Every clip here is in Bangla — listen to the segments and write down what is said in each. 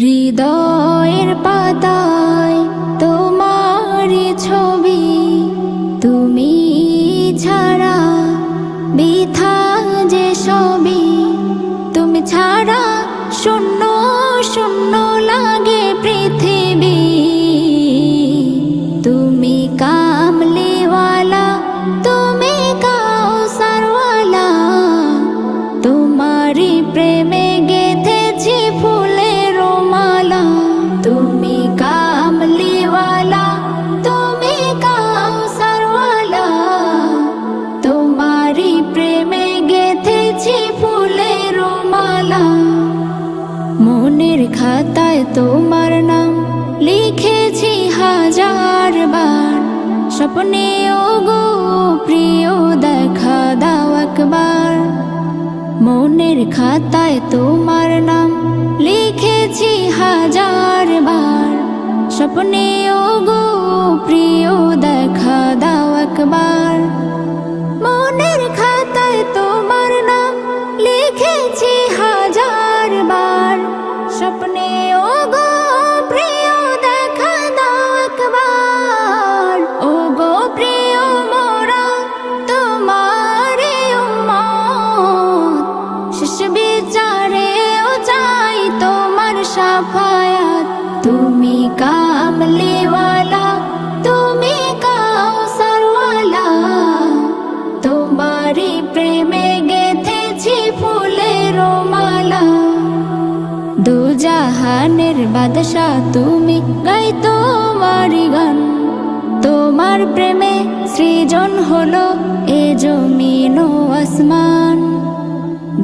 হৃদয়ের পাতায় তোমারই ছবি, তুমি ছাড়া বৃথা যে সবই, তুমি ছাড়া শূন্য শূন্য লাগে পৃথিবী। তুমি কামলিওয়ালা, তুমি কাউসারওয়ালা, তোমারই প্রেমে গেঁথেছি ফুলের মালা। তুমি কামলিওয়ালা, তুমি কাউসারওয়ালা, তোমারই প্রেমে গেঁথেছি ফুলের মালা। মনের খাতায় তোমার নাম লিখেছি হাজার বার, স্বপ্নে ওগো প্রিয় দেখা দাও একবার। মনের খাতায় তোমার নাম লিখেছি হাজার বার, স্বপ্নে ওগো প্রিয় দেখা দাও একবার। মনের খাতায় তোমার নাম লিখেছি হাজার বার, স্বপ্নে ওগো প্রিয় দেখা দাও একবার। ওগো প্রিয় মোরা তোমারই উম্মত, শেষ বিচারেও চাই তোমার শাফায়াত। তুমি কামলিওয়ালা, তুমি কাউসারওয়ালা, তোমারই প্রেমে গেঁথেছি ফুলের মালা। দুজাহানের বাদশা তুমি, গাই তোমারই গান। তোমার প্রেমে সৃজন হলো এ জমিন ও আসমান।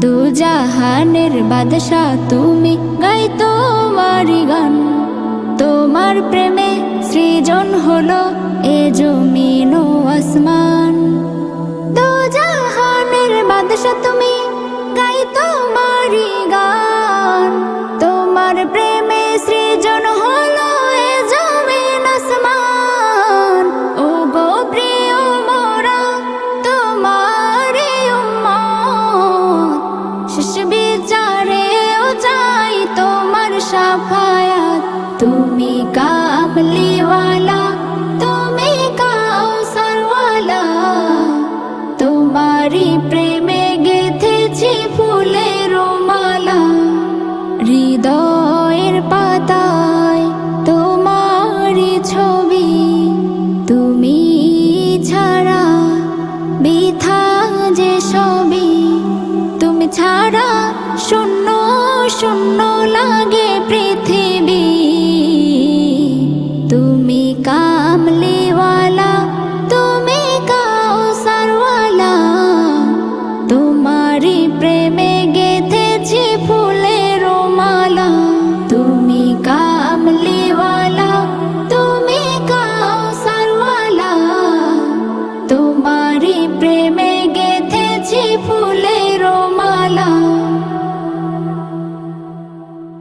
দুজাহানের বাদশা তুমি, গাই তোমারই গান। তোমার প্রেমে সৃজন হলো এ জমিন